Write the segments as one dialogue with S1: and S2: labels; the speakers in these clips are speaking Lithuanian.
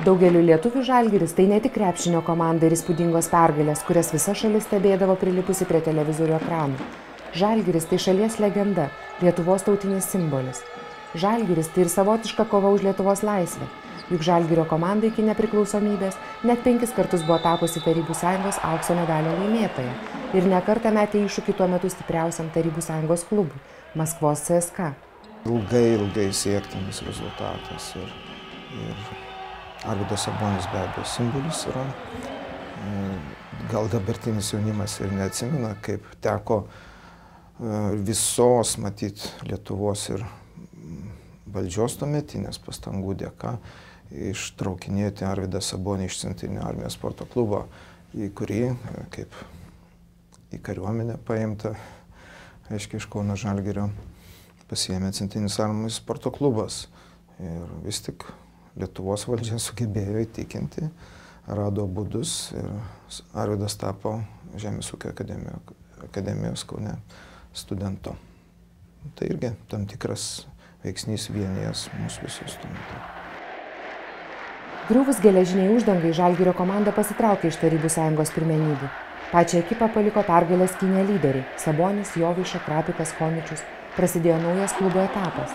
S1: Daugeliu lietuvių Žalgiris tai ne tik krepšinio komanda ir įspūdingos pergalės, kurias visa šalis stebėdavo prilipusi prie televizorių ekranų. Žalgiris tai šalies legenda, Lietuvos tautinis simbolis. Žalgiris tai ir savotiška kova už Lietuvos laisvę. Juk Žalgirio komanda iki nepriklausomybės net 5 kartus buvo tapusi Tarybų Sąjungos aukso medalio laimėtoja ir ne kartą metė iššūkį tuo metu stipriausiam Tarybų Sąjungos klubui – Maskvos CSKA.
S2: Ilgai siektinis rezultatas ir Arvydas Sabonis be abejo simbolis yra. Gal dabartinis jaunimas ir neatsimena, kaip teko visos, matyt, Lietuvos ir valdžios tuometinės pastangų dėka ištraukinėti Arvydą Sabonį iš Centrinio armijos sporto klubo, į kurį, kaip į kariuomenę paimta, aiškiai iš Kauno Žalgirio, pasiėmė Centrinis armijos sporto klubas. Ir vis tik Lietuvos valdžia sugebėjo įtikinti, rado būdus ir Arvydas tapo Žemės ūkio akademijos Kaune studento. Tai irgi tam tikras veiksnys vienijas mūsų visus tuo metu.
S1: Griuvus geležiniai uždangai Žalgirio komanda pasitraukė iš Tarybų Sąjungos pirmenybių. Pačią ekipą paliko pergalės skynę lyderiai – Sabonis, Jovaiša, Krapikas, Komičius. Prasidėjo naujas klubo etapas.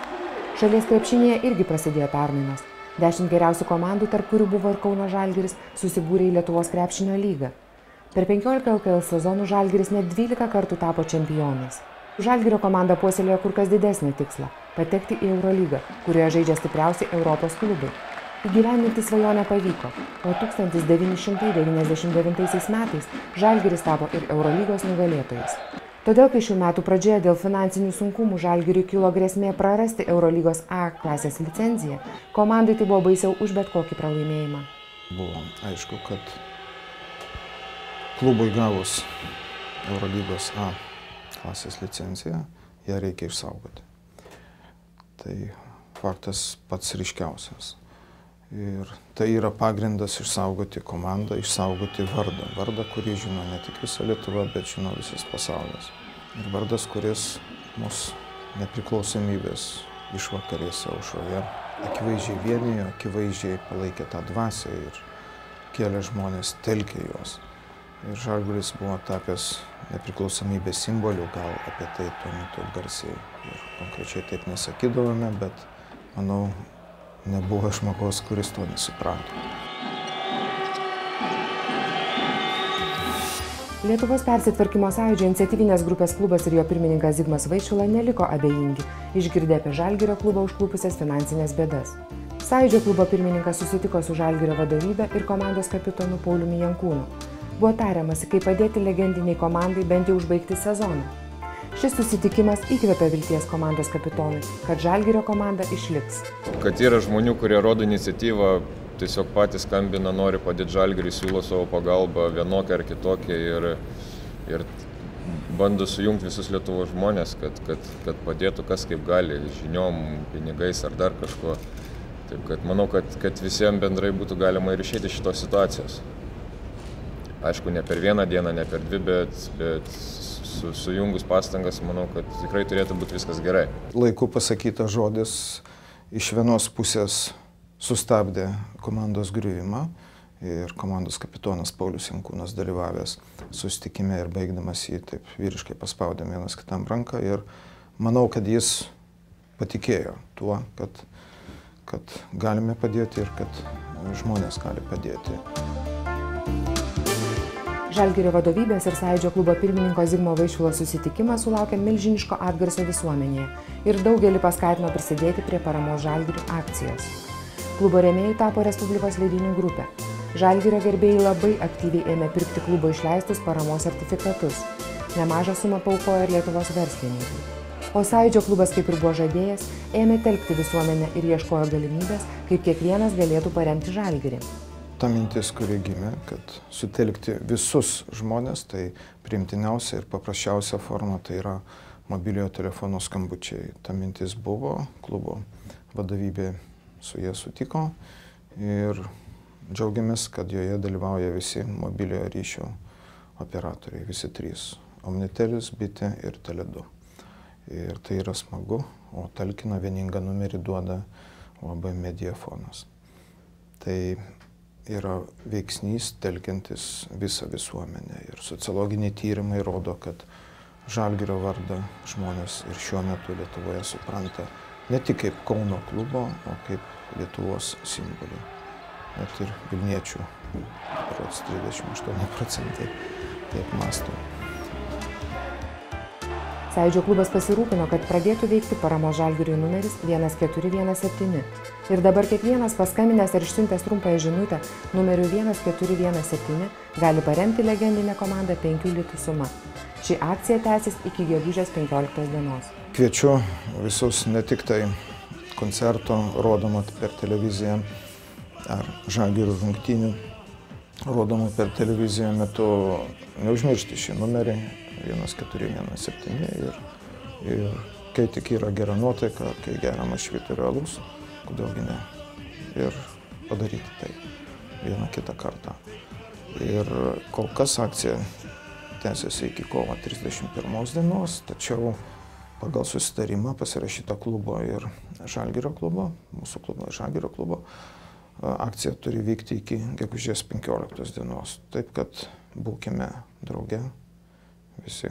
S1: Šalies krepšinėje irgi prasidėjo permainos. 10 geriausių komandų, tarp kurių buvo ir Kauno Žalgiris, susibūrė į Lietuvos krepšinio lygą. Per 15 LKL sezonų Žalgiris net 12 kartų tapo čempionais. Žalgirio komanda puoselėjo kur kas didesnį tikslą – patekti į Eurolygą, kurioje žaidžia stipriausi Europos klubai. Įgyvendinti svajonę pavyko, o 1999 metais Žalgiris tapo ir Eurolygos nugalėtojais. Todėl, kai šių metų pradžioje dėl finansinių sunkumų Žalgiriui kilo grėsmė prarasti Eurolygos A klasės licenciją, komandai tai buvo baisiau už bet kokį pralaimėjimą.
S2: Buvo aišku, kad klubui gavus Eurolygos A klasės licenciją, ją reikia išsaugoti. Tai faktas pats ryškiausias. Ir tai yra pagrindas išsaugoti komandą, išsaugoti vardą. Vardą, kurį žino ne tik visa Lietuva, bet žino visas pasaulis. Ir vardas, kuris mūsų nepriklausomybės išvakarėse aušroje akivaizdžiai vienijo, akivaizdžiai palaikė tą dvasią ir kėlė žmonės, telkė juos. Ir Žalgiris buvo tapęs nepriklausomybės simboliu, gal apie tai tuo metu garsiai ir konkrečiai taip nesakydavome, bet manau, nebuvo žmogaus, kuris to nesuprato.
S1: Lietuvos persitvarkymo sąjūdžio iniciatyvinės grupės klubas ir jo pirmininkas Zigmas Vaišvila neliko abejingi, išgirdę apie Žalgirio klubą užklupusias finansinės bėdas. Sąjūdžio klubo pirmininkas susitiko su Žalgirio vadovybe ir komandos kapitonu Pauliumi Jankūnu. Buvo tariamasi, kaip padėti legendiniai komandai bent jau užbaigti sezoną. Šis susitikimas įkvėpė vilties komandos kapitonui, kad Žalgirio komanda išliks.
S3: Kad yra žmonių, kurie rodo iniciatyvą, tiesiog patys skambina, nori padėti Žalgiriui, siūlo savo pagalbą vienokią ar kitokią ir bando sujungti visus Lietuvos žmonės, kad padėtų kas kaip gali, žiniom, pinigais ar dar kažko. Taip kad manau, kad visiems bendrai būtų galima ir išeiti iš šitos situacijos. Aišku, ne per vieną dieną, ne per dvi, bet sujungus pastangas, manau, kad tikrai turėtų būti viskas gerai.
S2: Laiku pasakytas žodis iš vienos pusės sustabdė komandos griuvimą ir komandos kapitonas Paulius Jankūnas dalyvavęs susitikime ir baigdamas jį taip vyriškai paspaudė vienas kitam ranką ir manau, kad jis patikėjo tuo, kad galime padėti ir kad žmonės gali padėti.
S1: Žalgirio vadovybės ir Sąjūdžio klubo pirmininko Zigmo Vaišvilo susitikimas sulaukė milžiniško atgarsio visuomenėje ir daugelį paskatino prisidėti prie paramos Žalgiriui akcijos. Klubo rėmėjų tapo Respublikos leidinių grupė. Žalgirio gerbėjai labai aktyviai ėmė pirkti klubo išleistus paramos sertifikatus. Nemažą sumą paaukojo ir Lietuvos verslininkai. O Sąjūdžio klubas, kaip ir buvo žadėjęs, ėmė telkti visuomenę ir ieškojo galimybės, kaip kiekvienas galėtų paremti Žalgirį.
S2: Ta mintis, kuri gimė, kad sutelkti visus žmonės, tai priimtiniausia ir paprasčiausia forma, tai yra mobiliojo telefono skambučiai. Ta mintis buvo, klubo vadovybė su jie sutiko ir džiaugiamės, kad joje dalyvauja visi mobiliojo ryšio operatoriai, visi 3 – Omnitelis, Bitė ir Tele2. Ir tai yra smagu, o talkina vieningą numerį duoda UAB Mediafonas. Tai yra veiksnys telkiantis visą visuomenę. Ir sociologiniai tyrimai rodo, kad Žalgirio vardą žmonės ir šiuo metu Lietuvoje supranta ne tik kaip Kauno klubo, o kaip Lietuvos simbolį. Net ir vilniečių, berods 38% taip mąsto.
S1: Sąjūdžio klubas pasirūpino, kad pradėtų veikti paramos Žalgiriui numeris 1417. Ir dabar kiekvienas paskambinęs ar išsiuntęs trumpąją žinutę numeriu 1417 gali paremti legendinę komandą 5 litų suma. Ši akcija tęsis iki gegužės 15 dienos.
S2: Kviečiu visus ne tik tai koncerto rodomą per televiziją ar Žalgirio rungtynių rodomą per televiziją metu neužmiršti šį numerį 1417 ir kai tik yra gera nuotaika, kai geriamas švyturėlus, kodėlgi ne, ir padaryti tai vieną kitą kartą. Ir kol kas akcija tęsiasi iki kovo 31 dienos, tačiau pagal susitarimą pasirašytą klubo ir Žalgirio klubo, mūsų klubo ir Žalgirio klubo, akcija turi vykti iki gegužės 15 dienos. Taip kad būkime drauge visi.